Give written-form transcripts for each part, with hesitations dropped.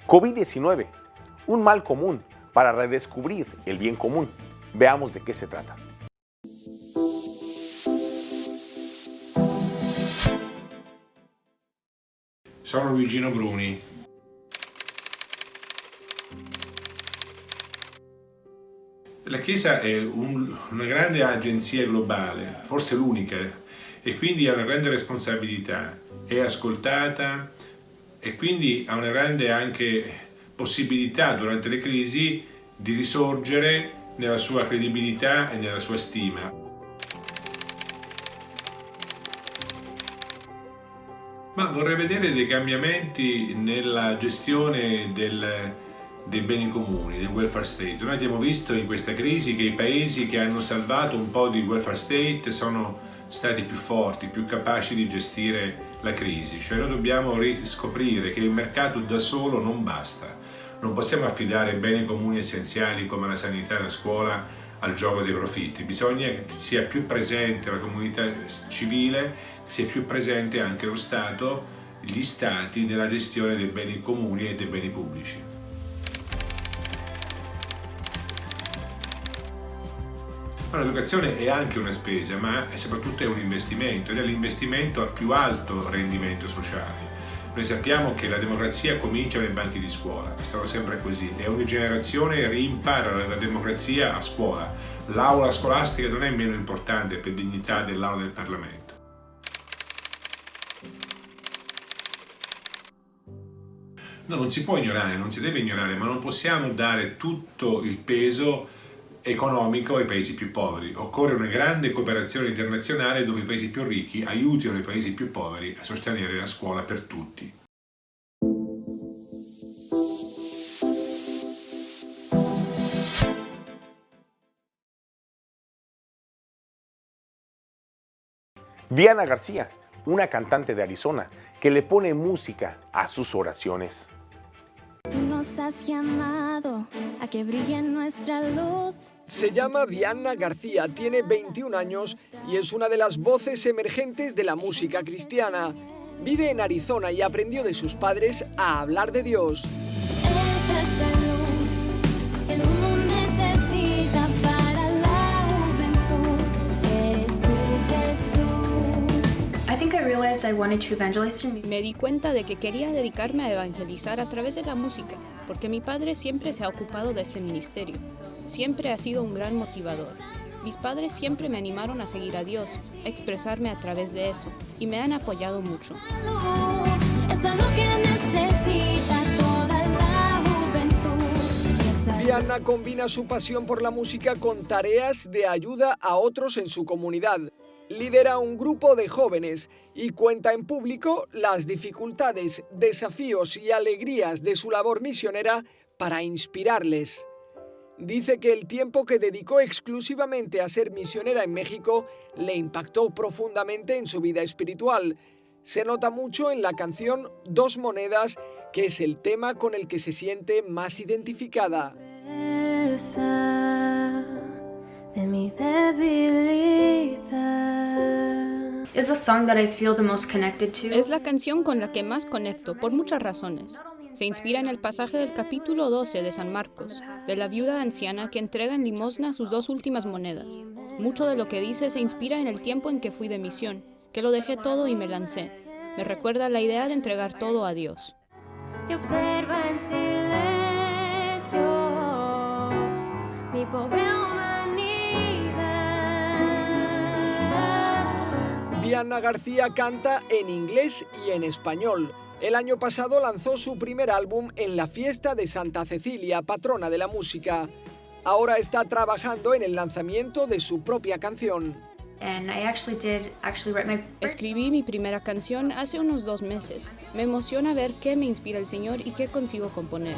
COVID-19, un mal común para redescubrir el bien común. Veamos de qué se trata. Sono Luigino Bruni. La Chiesa è una grande agenzia globale, forse l'unica, e quindi ha una grande responsabilità, è ascoltata e quindi ha una grande anche possibilità durante le crisi di risorgere nella sua credibilità e nella sua stima. Ma vorrei vedere dei cambiamenti nella gestione dei beni comuni, del welfare state. Noi abbiamo visto in questa crisi che i paesi che hanno salvato un po' di welfare state sono stati più forti, più capaci di gestire la crisi. Cioè noi dobbiamo riscoprire che il mercato da solo non basta. Non possiamo affidare beni comuni essenziali come la sanità e la scuola al gioco dei profitti. Bisogna che sia più presente la comunità civile, sia più presente anche lo Stato, gli Stati nella gestione dei beni comuni e dei beni pubblici. L'educazione è anche una spesa, ma soprattutto è un investimento, ed è l'investimento a più alto rendimento sociale. Noi sappiamo che la democrazia comincia nei banchi di scuola, è stato sempre così, e ogni generazione rimpara la democrazia a scuola. L'aula scolastica non è meno importante per dignità dell'aula del Parlamento. No, non si può ignorare, non si deve ignorare, ma non possiamo dare tutto il peso economico ai paesi più poveri. Occorre una grande cooperazione internazionale dove i paesi più ricchi aiutino i paesi più poveri a sostenere la scuola per tutti. Diana García, una cantante de Arizona que le pone música a sus oraciones. Tú nos has llamado a que brille nuestra luz. Se llama Diana García, tiene 21 años y es una de las voces emergentes de la música cristiana. Vive en Arizona y aprendió de sus padres a hablar de Dios. Esa es la luz que el mundo necesita para la juventud. Eres tú, Jesús. I think I realized I wanted to evangelize through music. Me di cuenta de que quería dedicarme a evangelizar a través de la música, porque mi padre siempre se ha ocupado de este ministerio. Siempre ha sido un gran motivador. Mis padres siempre me animaron a seguir a Dios, a expresarme a través de eso, y me han apoyado mucho. Esa luz que necesita toda la juventud. Diana combina su pasión por la música con tareas de ayuda a otros en su comunidad. Lidera un grupo de jóvenes y cuenta en público las dificultades, desafíos y alegrías de su labor misionera para inspirarles. Dice que el tiempo que dedicó exclusivamente a ser misionera en México le impactó profundamente en su vida espiritual. Se nota mucho en la canción Dos Monedas, que es el tema con el que se siente más identificada. De mi debilidad. It's the song that I feel the most connected to. Es la canción con la que más conecto, por muchas razones. Se inspira en el pasaje del capítulo 12 de San Marcos, de la viuda anciana que entrega en limosna sus 2 últimas monedas. Mucho de lo que dice se inspira en el tiempo en que fui de misión, que lo dejé todo y me lancé. Me recuerda la idea de entregar todo a Dios. Que observa en silencio mi pobre humanidad. Diana García canta en inglés y en español. El año pasado lanzó su primer álbum en la fiesta de Santa Cecilia, patrona de la música. Ahora está trabajando en el lanzamiento de su propia canción. And I actually write my Escribí mi primera canción hace unos 2 meses. Me emociona ver qué me inspira el Señor y qué consigo componer.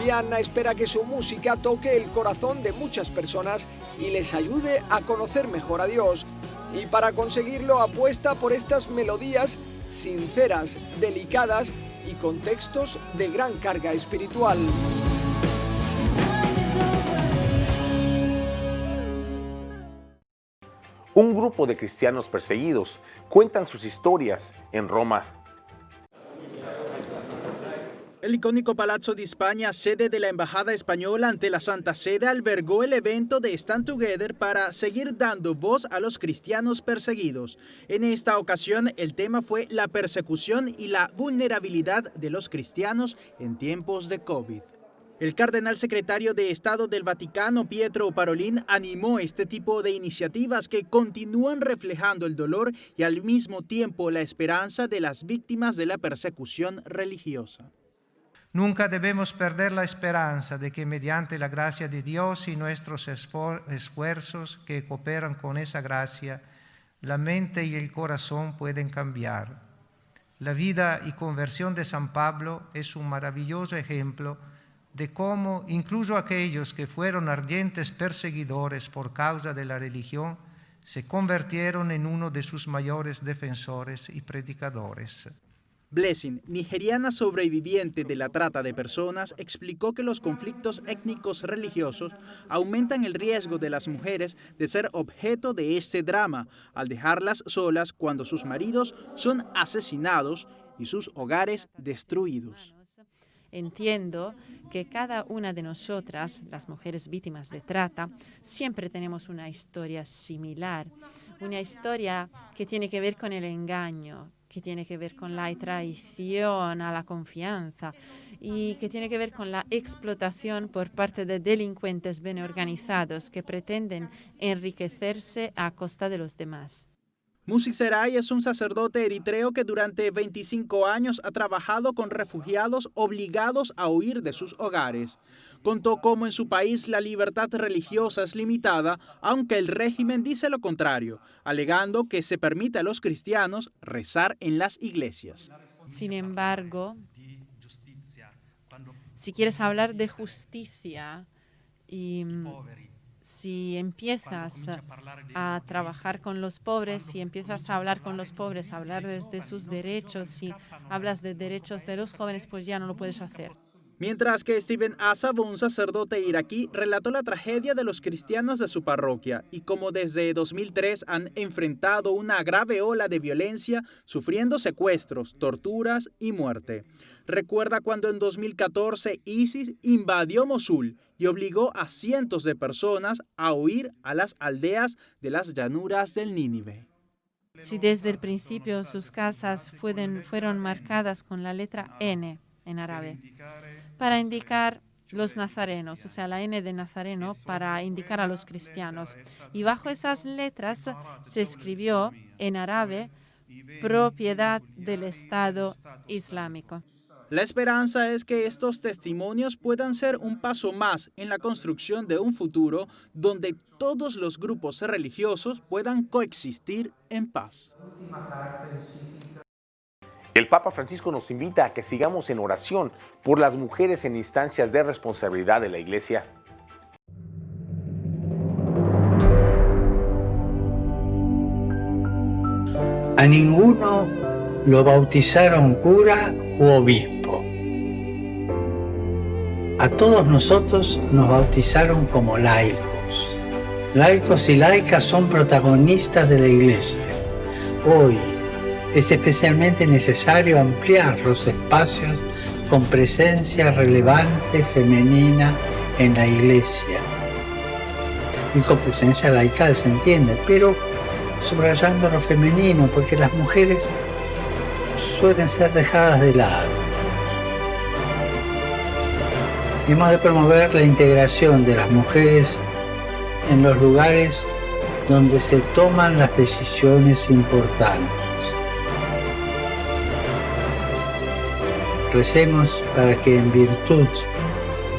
Diana espera que su música toque el corazón de muchas personas y les ayude a conocer mejor a Dios. Y para conseguirlo apuesta por estas melodías sinceras, delicadas y con textos de gran carga espiritual. Un grupo grupo de cristianos perseguidos cuentan sus historias en Roma. El icónico Palazzo di Spagna, sede de la Embajada Española ante la Santa Sede, albergó el evento de Stand Together para seguir dando voz a los cristianos perseguidos. En esta ocasión, el tema fue la persecución y la vulnerabilidad de los cristianos en tiempos de COVID. El cardenal secretario de Estado del Vaticano, Pietro Parolin, animó este tipo de iniciativas que continúan reflejando el dolor y al mismo tiempo la esperanza de las víctimas de la persecución religiosa. Nunca debemos perder la esperanza de que mediante la gracia de Dios y nuestros esfuerzos que cooperan con esa gracia, la mente y el corazón pueden cambiar. La vida y conversión de San Pablo es un maravilloso ejemplo de cómo incluso aquellos que fueron ardientes perseguidores por causa de la religión se convirtieron en uno de sus mayores defensores y predicadores. Blessing, nigeriana sobreviviente de la trata de personas, explicó que los conflictos étnicos religiosos aumentan el riesgo de las mujeres de ser objeto de este drama, al dejarlas solas cuando sus maridos son asesinados y sus hogares destruidos. Entiendo que cada una de nosotras, las mujeres víctimas de trata, siempre tenemos una historia similar, una historia que tiene que ver con el engaño, que tiene que ver con la traición a la confianza y que tiene que ver con la explotación por parte de delincuentes bien organizados que pretenden enriquecerse a costa de los demás. Musi Seray es un sacerdote eritreo que durante 25 años ha trabajado con refugiados obligados a huir de sus hogares. Contó cómo en su país la libertad religiosa es limitada, aunque el régimen dice lo contrario, alegando que se permite a los cristianos rezar en las iglesias. Sin embargo, si quieres hablar de justicia y si empiezas a trabajar con los pobres, si empiezas a hablar con los pobres, a hablar de sus derechos, si hablas de derechos de los jóvenes, pues ya no lo puedes hacer. Mientras que Steven Asaf, un sacerdote iraquí, relató la tragedia de los cristianos de su parroquia y cómo desde 2003 han enfrentado una grave ola de violencia, sufriendo secuestros, torturas y muerte. Recuerda cuando en 2014 ISIS invadió Mosul y obligó a cientos de personas a huir a las aldeas de las llanuras del Nínive. Si desde el principio sus casas fueron marcadas con la letra N en árabe, para indicar los nazarenos, o sea, la N de nazareno para indicar a los cristianos. Y bajo esas letras se escribió en árabe, propiedad del Estado Islámico. La esperanza es que estos testimonios puedan ser un paso más en la construcción de un futuro donde todos los grupos religiosos puedan coexistir en paz. El Papa Francisco nos invita a que sigamos en oración por las mujeres en instancias de responsabilidad de la Iglesia. A ninguno lo bautizaron cura u obispo. A todos nosotros nos bautizaron como laicos. Laicos y laicas son protagonistas de la Iglesia. Hoy es especialmente necesario ampliar los espacios con presencia relevante femenina en la Iglesia. Y con presencia laical se entiende, pero subrayando lo femenino, porque las mujeres suelen ser dejadas de lado. Hemos de promover la integración de las mujeres en los lugares donde se toman las decisiones importantes. Recemos para que en virtud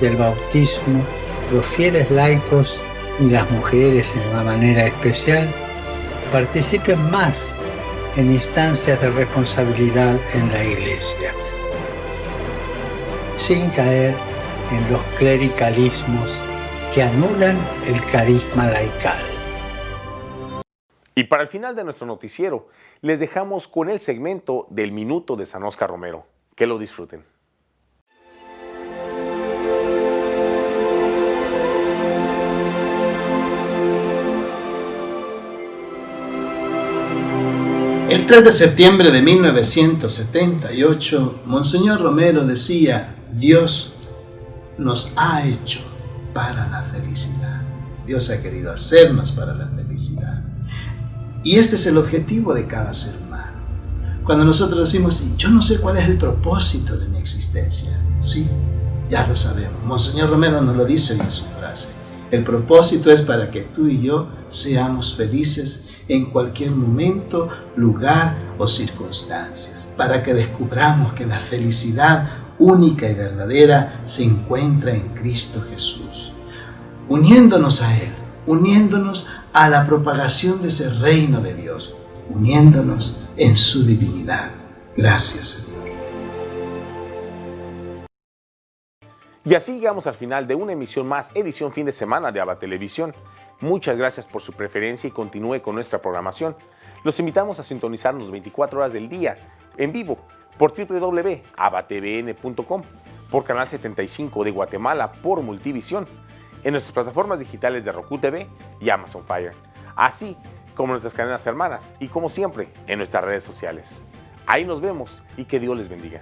del bautismo los fieles laicos y las mujeres en una manera especial participen más en instancias de responsabilidad en la Iglesia, sin caer en los clericalismos que anulan el carisma laical. Y para el final de nuestro noticiero, les dejamos con el segmento del Minuto de San Óscar Romero. Que lo disfruten. El 3 de septiembre de 1978, Monseñor Romero decía: Dios nos ha hecho para la felicidad. Dios ha querido hacernos para la felicidad. Y este es el objetivo de cada ser humano. Cuando nosotros decimos, yo no sé cuál es el propósito de mi existencia, sí, ya lo sabemos. Monseñor Romero nos lo dice en su frase. El propósito es para que tú y yo seamos felices en cualquier momento, lugar o circunstancias, para que descubramos que la felicidad única y verdadera se encuentra en Cristo Jesús, uniéndonos a Él, uniéndonos a la propagación de ese reino de Dios, uniéndonos en su divinidad. Gracias, Señor. Y así llegamos al final de una emisión más, edición fin de semana de ABA Televisión. Muchas gracias por su preferencia y continúe con nuestra programación. Los invitamos a sintonizarnos 24 horas del día, en vivo, por www.abatvn.com, por Canal 75 de Guatemala, por Multivisión, en nuestras plataformas digitales de Roku TV y Amazon Fire, así como nuestras cadenas hermanas y, como siempre, en nuestras redes sociales. Ahí nos vemos y que Dios les bendiga.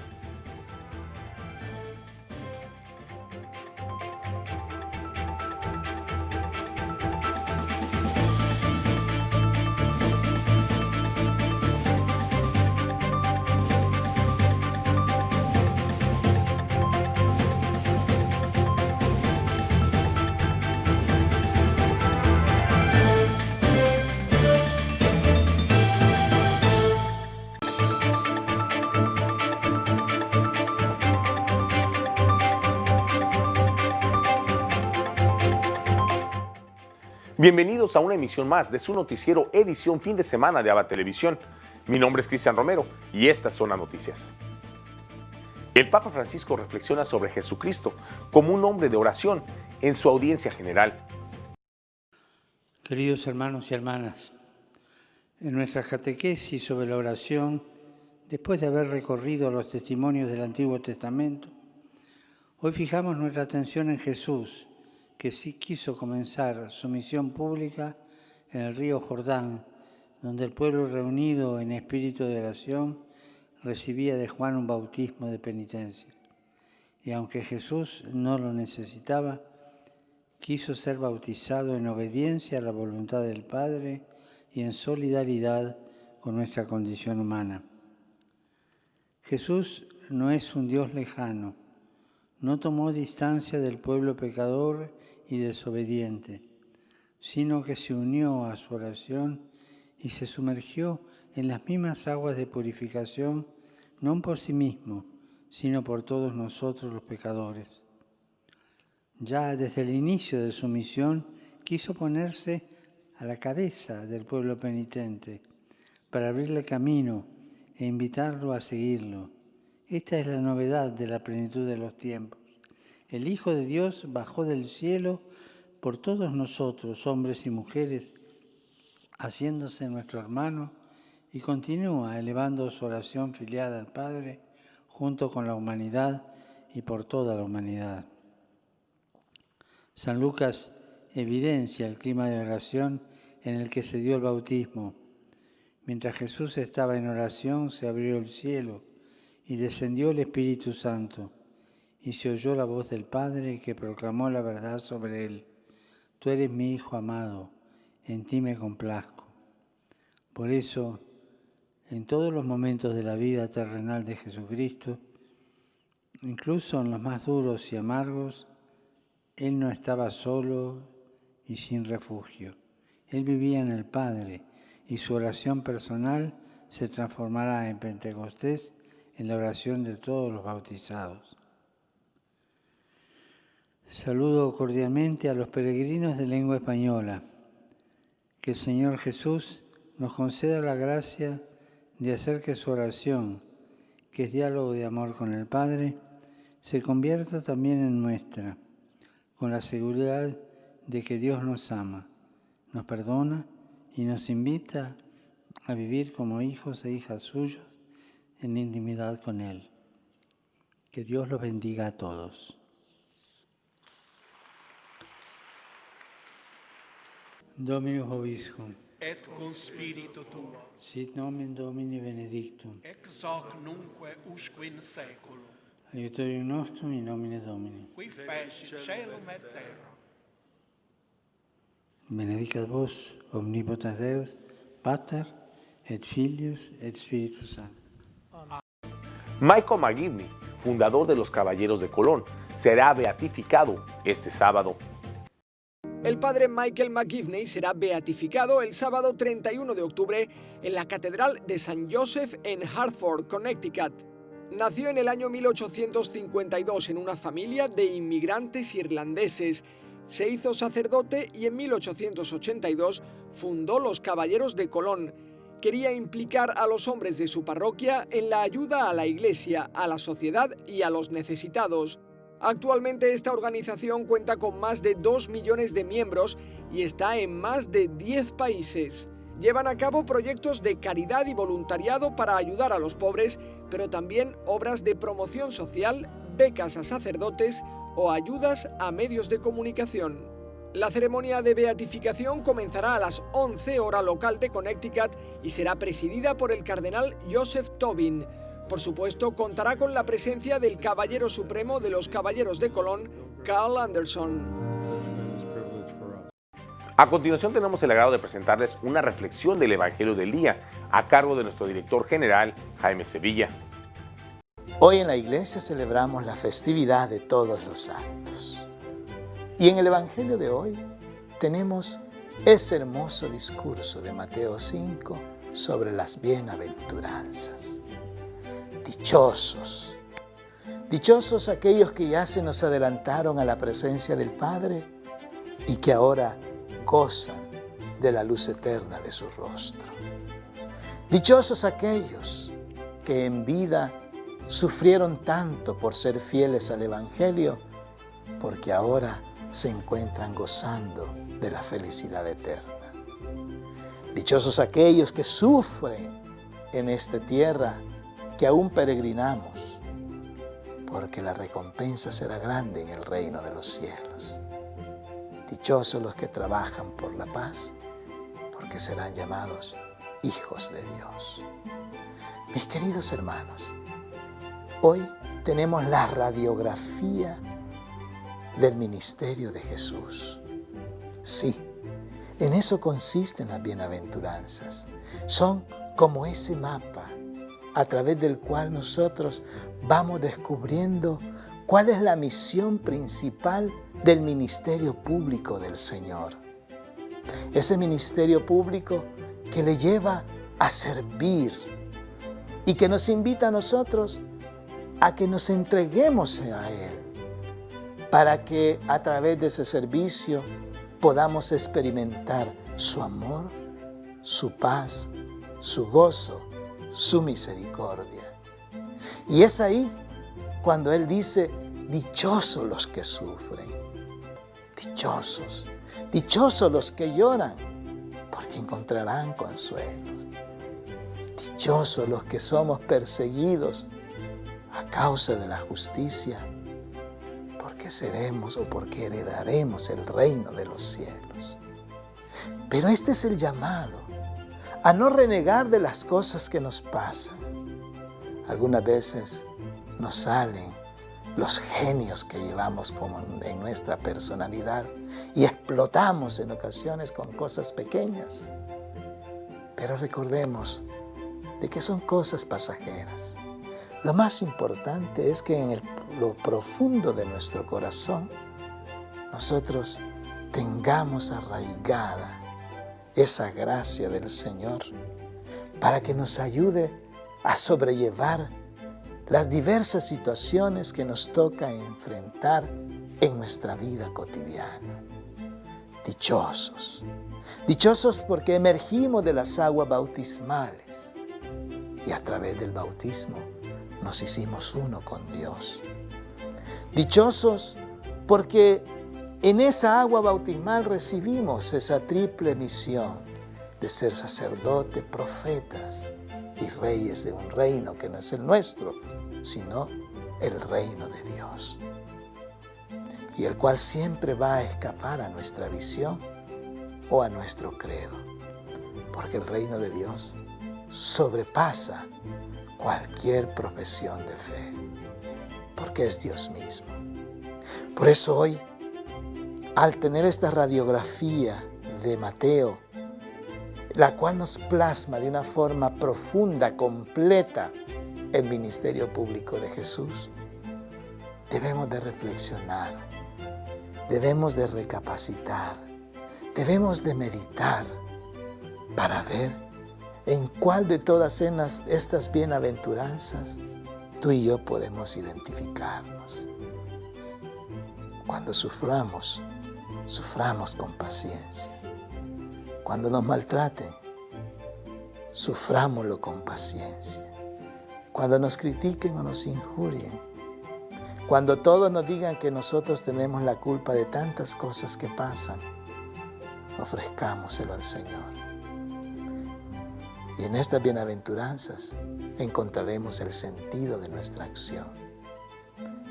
Bienvenidos a una emisión más de su noticiero edición fin de semana de ABA Televisión. Mi nombre es Cristian Romero y estas son las noticias. El Papa Francisco reflexiona sobre Jesucristo como un hombre de oración en su audiencia general. Queridos hermanos y hermanas, en nuestra catequesis sobre la oración, después de haber recorrido los testimonios del Antiguo Testamento, hoy fijamos nuestra atención en Jesús, que sí quiso comenzar su misión pública en el río Jordán, donde el pueblo reunido en espíritu de oración recibía de Juan un bautismo de penitencia. Y aunque Jesús no lo necesitaba, quiso ser bautizado en obediencia a la voluntad del Padre y en solidaridad con nuestra condición humana. Jesús no es un Dios lejano, no tomó distancia del pueblo pecador y desobediente, sino que se unió a su oración y se sumergió en las mismas aguas de purificación, no por sí mismo, sino por todos nosotros los pecadores. Ya desde el inicio de su misión, quiso ponerse a la cabeza del pueblo penitente para abrirle camino e invitarlo a seguirlo. Esta es la novedad de la plenitud de los tiempos. El Hijo de Dios bajó del cielo por todos nosotros, hombres y mujeres, haciéndose nuestro hermano, y continúa elevando su oración filial al Padre junto con la humanidad y por toda la humanidad. San Lucas evidencia el clima de oración en el que se dio el bautismo. Mientras Jesús estaba en oración, se abrió el cielo y descendió el Espíritu Santo, y se oyó la voz del Padre que proclamó la verdad sobre él. Tú eres mi Hijo amado, en ti me complazco. Por eso, en todos los momentos de la vida terrenal de Jesucristo, incluso en los más duros y amargos, Él no estaba solo y sin refugio. Él vivía en el Padre y su oración personal se transformará en Pentecostés en la oración de todos los bautizados. Saludo cordialmente a los peregrinos de lengua española. Que el Señor Jesús nos conceda la gracia de hacer que su oración, que es diálogo de amor con el Padre, se convierta también en nuestra, con la seguridad de que Dios nos ama, nos perdona y nos invita a vivir como hijos e hijas suyos en intimidad con Él. Que Dios los bendiga a todos. Dominus vobiscum. et con spiritu tuo. Sit nomen Domini benedictum. Ex hoc nunque usque in seculum. Aiutorium nostrum in nomine Domini. Qui fecit caelum et terra. Benedicat vos, omnipotens Deus, Pater, et Filius, et Spiritus Sanctus. Michael McGivney, fundador de los Caballeros de Colón, será beatificado este sábado. El padre Michael McGivney será beatificado el sábado 31 de octubre en la Catedral de San Joseph en Hartford, Connecticut. Nació en el año 1852 en una familia de inmigrantes irlandeses. Se hizo sacerdote y en 1882 fundó los Caballeros de Colón. Quería implicar a los hombres de su parroquia en la ayuda a la Iglesia, a la sociedad y a los necesitados. Actualmente esta organización cuenta con más de 2 millones de miembros y está en más de 10 países. Llevan a cabo proyectos de caridad y voluntariado para ayudar a los pobres, pero también obras de promoción social, becas a sacerdotes o ayudas a medios de comunicación. La ceremonia de beatificación comenzará a las 11 hora local de Connecticut y será presidida por el cardenal Joseph Tobin. Por supuesto, contará con la presencia del Caballero Supremo de los Caballeros de Colón, Carl Anderson. A continuación tenemos el agrado de presentarles una reflexión del Evangelio del Día a cargo de nuestro director general, Jaime Sevilla. Hoy en la iglesia celebramos la festividad de Todos los Santos. Y en el Evangelio de hoy tenemos ese hermoso discurso de Mateo 5 sobre las bienaventuranzas. Dichosos, dichosos aquellos que ya se nos adelantaron a la presencia del Padre y que ahora gozan de la luz eterna de su rostro. Dichosos aquellos que en vida sufrieron tanto por ser fieles al Evangelio, porque ahora se encuentran gozando de la felicidad eterna. Dichosos aquellos que sufren en esta tierra que aún peregrinamos, porque la recompensa será grande en el reino de los cielos. Dichosos los que trabajan por la paz, porque serán llamados hijos de Dios. Mis queridos hermanos, hoy tenemos la radiografía del ministerio de Jesús. Sí, en eso consisten las bienaventuranzas. Son como ese mapa a través del cual nosotros vamos descubriendo cuál es la misión principal del ministerio público del Señor. Ese ministerio público que le lleva a servir y que nos invita a nosotros a que nos entreguemos a Él, para que a través de ese servicio podamos experimentar su amor, su paz, su gozo, su misericordia. Y es ahí cuando Él dice, dichosos los que sufren, dichosos, dichosos los que lloran, porque encontrarán consuelo. Dichosos los que somos perseguidos a causa de la justicia, porque seremos o porque heredaremos el reino de los cielos. Pero este es el llamado, a no renegar de las cosas que nos pasan. Algunas veces nos salen los genios que llevamos como en nuestra personalidad y explotamos en ocasiones con cosas pequeñas. Pero recordemos de que son cosas pasajeras. Lo más importante es que en lo profundo de nuestro corazón nosotros tengamos arraigada esa gracia del Señor para que nos ayude a sobrellevar las diversas situaciones que nos toca enfrentar en nuestra vida cotidiana. Dichosos, dichosos porque emergimos de las aguas bautismales y a través del bautismo nos hicimos uno con Dios. Dichosos porque en esa agua bautismal recibimos esa triple misión de ser sacerdotes, profetas y reyes de un reino que no es el nuestro, sino el reino de Dios, y el cual siempre va a escapar a nuestra visión o a nuestro credo. porque el reino de Dios sobrepasa cualquier profesión de fe, porque es Dios mismo. Por eso hoy, al tener esta radiografía de Mateo, la cual nos plasma de una forma profunda, completa, el ministerio público de Jesús, debemos de reflexionar, debemos de recapacitar, debemos de meditar para ver en cuál de todas estas bienaventuranzas tú y yo podemos identificarnos. Cuando suframos con paciencia. Cuando nos maltraten, sufrámoslo con paciencia. Cuando nos critiquen o nos injurien, cuando todos nos digan que nosotros tenemos la culpa de tantas cosas que pasan, ofrezcámoselo al Señor. Y en estas bienaventuranzas encontraremos el sentido de nuestra acción.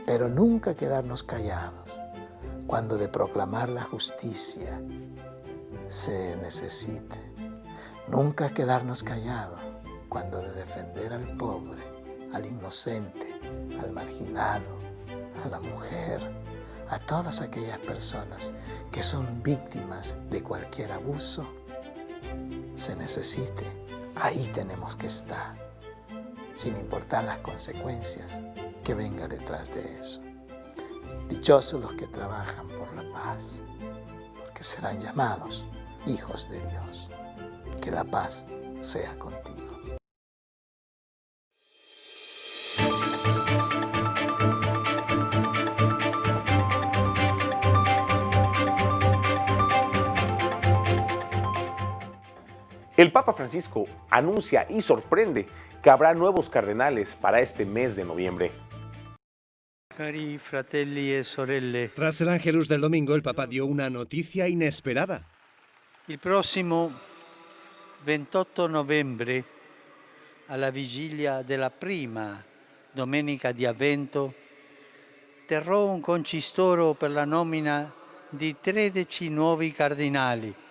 Pero nunca quedarnos callados cuando de proclamar la justicia se necesite. Nunca quedarnos callados cuando de defender al pobre, al inocente, al marginado, a la mujer, a todas aquellas personas que son víctimas de cualquier abuso, se necesite. Ahí tenemos que estar, sin importar las consecuencias que venga detrás de eso. Dichosos los que trabajan por la paz, porque serán llamados hijos de Dios. Que la paz sea contigo. El Papa Francisco anuncia y sorprende que habrá nuevos cardenales para este mes de noviembre. Cari fratelli e sorelle, Tras el Ángelus del domingo, el Papa dio una noticia inesperada. il prossimo 28 novembre, alla vigilia della prima domenica di Avvento, terrò un concistoro per la nomina di 13 nuovi cardinali.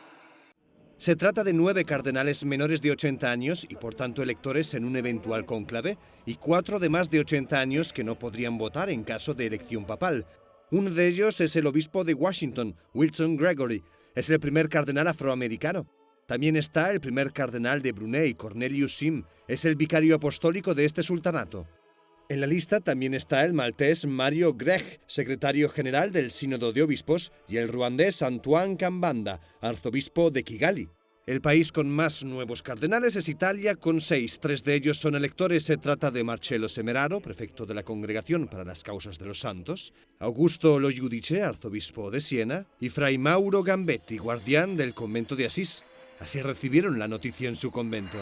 Se trata de 9 cardenales menores de 80 años y por tanto electores en un eventual cónclave, y 4 de más de 80 años que no podrían votar en caso de elección papal. Uno de ellos es el obispo de Washington, Wilson Gregory. Es el primer cardenal afroamericano. También está el primer cardenal de Brunei, Cornelius Sim. Es el vicario apostólico de este sultanato. En la lista también está el maltés Mario Grech, secretario general del Sínodo de Obispos, y el ruandés Antoine Kambanda, arzobispo de Kigali. El país con más nuevos cardenales es Italia, con 6. 3 de ellos son electores. Se trata de Marcello Semeraro, prefecto de la Congregación para las Causas de los Santos, Augusto Lo Giudice, arzobispo de Siena, y Fray Mauro Gambetti, guardián del convento de Asís. Así recibieron la noticia en su convento.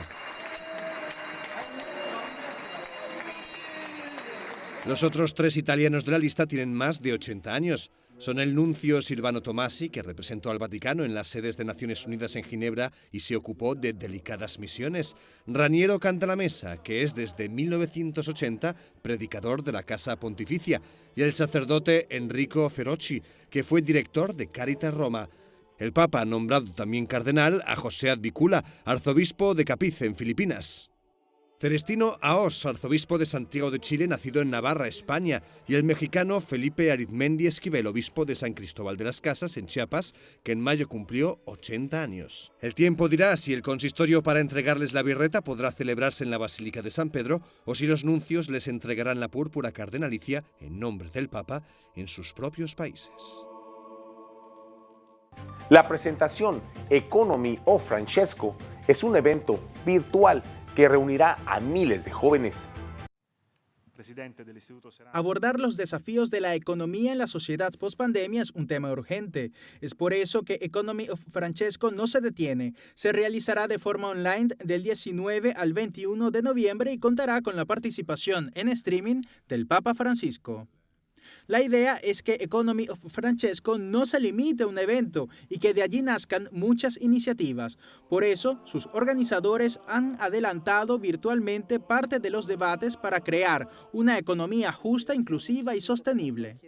Los otros 3 italianos de la lista tienen más de 80 años. Son el nuncio Silvano Tomasi, que representó al Vaticano en las sedes de Naciones Unidas en Ginebra y se ocupó de delicadas misiones. Raniero Cantalamessa, que es desde 1980 predicador de la Casa Pontificia. Y el sacerdote Enrico Ferrocci, que fue director de Caritas Roma. El Papa ha nombrado también cardenal a José Advíncula, arzobispo de Capiz, en Filipinas. Celestino Aos, arzobispo de Santiago de Chile, nacido en Navarra, España, y el mexicano Felipe Arizmendi Esquivel, obispo de San Cristóbal de las Casas, en Chiapas, que en mayo cumplió 80 años. El tiempo dirá si el consistorio para entregarles la birreta podrá celebrarse en la Basílica de San Pedro o si los nuncios les entregarán la púrpura cardenalicia, en nombre del Papa, en sus propios países. La presentación Economy of Francesco es un evento virtual que reunirá a miles de jóvenes. Abordar los desafíos de la economía en la sociedad post-pandemia es un tema urgente. Es por eso que Economy of Francesco no se detiene. Se realizará de forma online del 19 al 21 de noviembre y contará con la participación en streaming del Papa Francisco. La idea es que Economy of Francesco no se limite a un evento y que de allí nazcan muchas iniciativas. Por eso, sus organizadores han adelantado virtualmente parte de los debates para crear una economía justa, inclusiva y sostenible.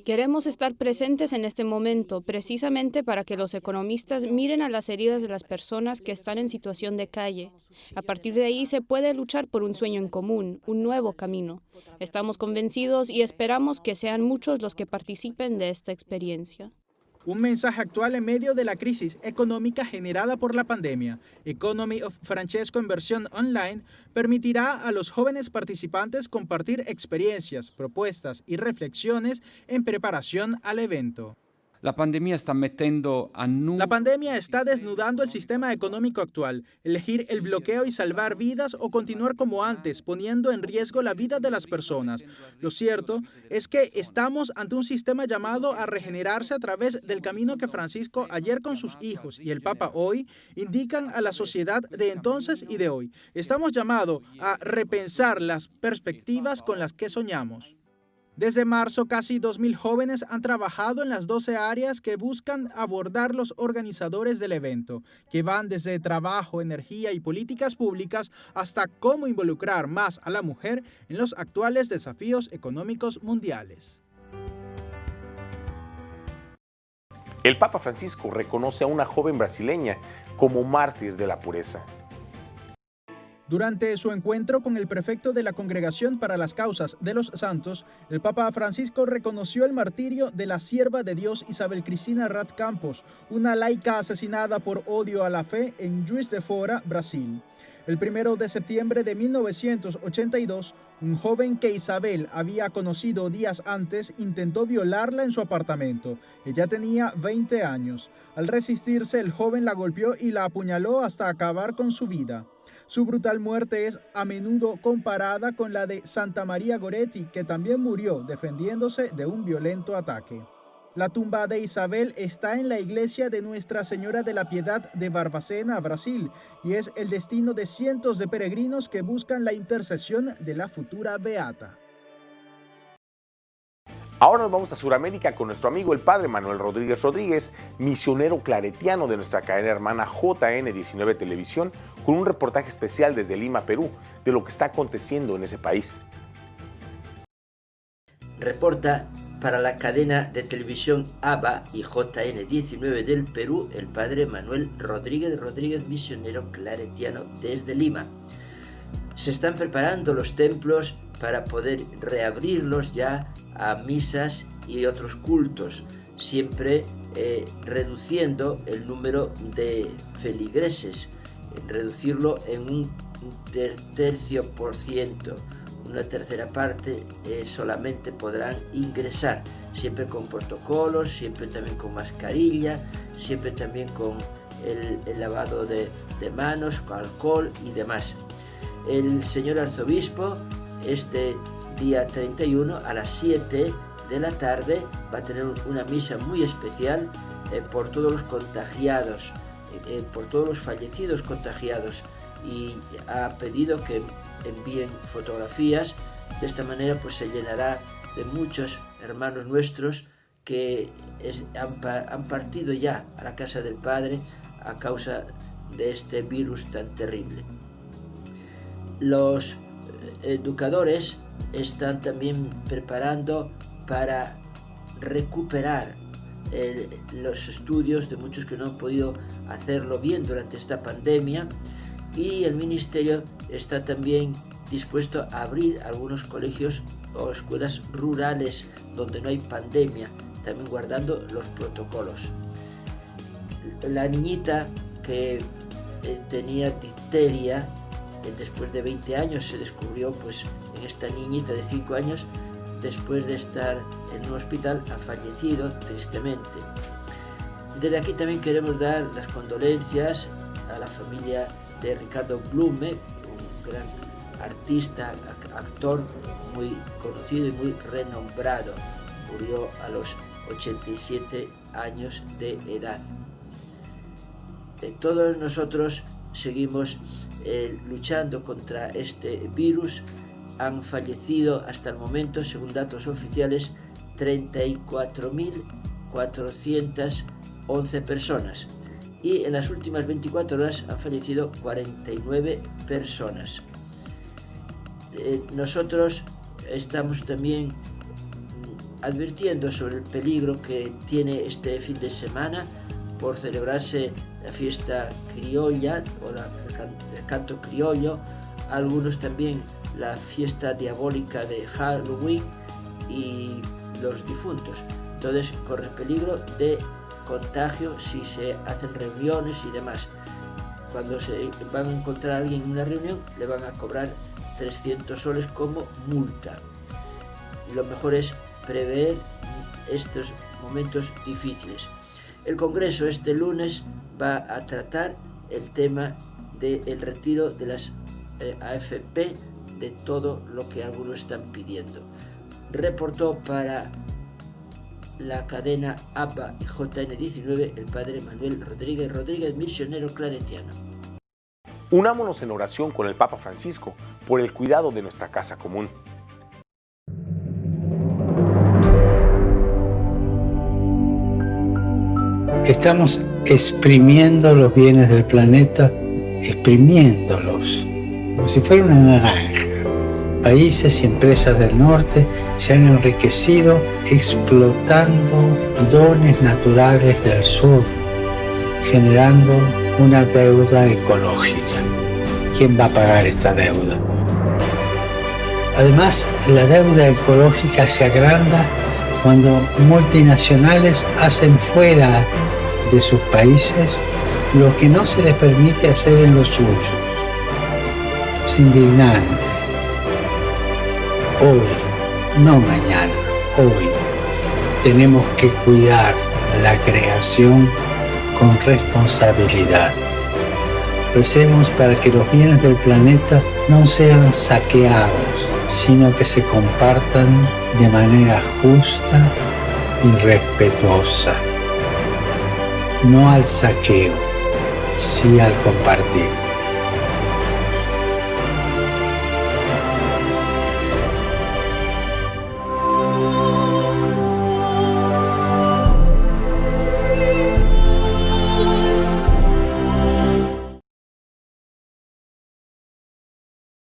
Queremos estar presentes en este momento, precisamente para que los economistas miren a las heridas de las personas que están en situación de calle. A partir de ahí se puede luchar por un sueño en común, un nuevo camino. Estamos convencidos y esperamos que sean muchos los que participen de esta experiencia. Un mensaje actual en medio de la crisis económica generada por la pandemia. Economy of Francesco en versión online permitirá a los jóvenes participantes compartir experiencias, propuestas y reflexiones en preparación al evento. La pandemia está desnudando el sistema económico actual. Elegir el bloqueo y salvar vidas o continuar como antes, poniendo en riesgo la vida de las personas. Lo cierto es que estamos ante un sistema llamado a regenerarse a través del camino que Francisco ayer con sus hijos y el Papa hoy indican a la sociedad de entonces y de hoy. Estamos llamados a repensar las perspectivas con las que soñamos. Desde marzo, casi 2.000 jóvenes han trabajado en las 12 áreas que buscan abordar los organizadores del evento, que van desde trabajo, energía y políticas públicas hasta cómo involucrar más a la mujer en los actuales desafíos económicos mundiales. El Papa Francisco reconoce a una joven brasileña como mártir de la pureza. Durante su encuentro con el prefecto de la Congregación para las Causas de los Santos, el Papa Francisco reconoció el martirio de la sierva de Dios Isabel Cristina Rat Campos, una laica asesinada por odio a la fe en Juiz de Fora, Brasil. El 1 de septiembre de 1982, un joven que Isabel había conocido días antes intentó violarla en su apartamento. Ella tenía 20 años. Al resistirse, el joven la golpeó y la apuñaló hasta acabar con su vida. Su brutal muerte es a menudo comparada con la de Santa María Goretti, que también murió defendiéndose de un violento ataque. La tumba de Isabel está en la iglesia de Nuestra Señora de la Piedad de Barbacena, Brasil, y es el destino de cientos de peregrinos que buscan la intercesión de la futura beata. Ahora nos vamos a Sudamérica con nuestro amigo el padre Manuel Rodríguez Rodríguez, misionero claretiano de nuestra cadena hermana JN19 Televisión, con un reportaje especial desde Lima, Perú, de lo que está aconteciendo en ese país. Reporta para la cadena de televisión ABA y JN19 del Perú el padre Manuel Rodríguez Rodríguez, misionero claretiano desde Lima. Se están preparando los templos para poder reabrirlos ya a misas y otros cultos, siempre reduciendo el número de feligreses, reducirlo en un tercio por ciento, una tercera parte solamente podrán ingresar, siempre con protocolos, siempre también con mascarilla, siempre también con el lavado de manos, con alcohol y demás. El señor arzobispo, este día 31 a las 7 de la tarde va a tener una misa muy especial por todos los contagiados, por todos los fallecidos contagiados, y ha pedido que envíen fotografías. De esta manera pues se llenará de muchos hermanos nuestros que han partido ya a la casa del Padre a causa de este virus tan terrible. Los educadores están también preparando para recuperar los estudios de muchos que no han podido hacerlo bien durante esta pandemia, y el ministerio está también dispuesto a abrir algunos colegios o escuelas rurales donde no hay pandemia, también guardando los protocolos. La niñita que tenía difteria, después de 20 años se descubrió pues en esta niñita de 5 años, después de estar en un hospital, ha fallecido tristemente. Desde aquí también queremos dar las condolencias a la familia de Ricardo Blume, un gran artista, actor muy conocido y muy renombrado. Murió a los 87 años de edad. Todos nosotros seguimos luchando contra este virus. Han fallecido hasta el momento, según datos oficiales, 34.411 personas. Y en las últimas 24 horas han fallecido 49 personas. Nosotros estamos también advirtiendo sobre el peligro que tiene este fin de semana por celebrarse la fiesta criolla o el canto criollo, algunos también la fiesta diabólica de Halloween y los difuntos. Entonces corre peligro de contagio si se hacen reuniones y demás. Cuando se van a encontrar a alguien en una reunión, le van a cobrar 300 soles como multa. Lo mejor es prever estos momentos difíciles. El Congreso este lunes va a tratar el tema del retiro de las AFP, de todo lo que algunos están pidiendo. Reportó para la cadena ABBA y JN19 el padre Manuel Rodríguez, misionero claretiano. Unámonos en oración con el Papa Francisco por el cuidado de nuestra casa común. Estamos exprimiendo los bienes del planeta, exprimiéndolos, como si fuera una naranja. Países y empresas del norte se han enriquecido explotando dones naturales del sur, generando una deuda ecológica. ¿Quién va a pagar esta deuda? Además, la deuda ecológica se agranda cuando multinacionales hacen fuera de sus países lo que no se les permite hacer en los suyos. Es indignante. Hoy, no mañana, hoy, tenemos que cuidar la creación con responsabilidad. Recemos para que los bienes del planeta no sean saqueados, sino que se compartan de manera justa y respetuosa. No al saqueo, sí al compartir.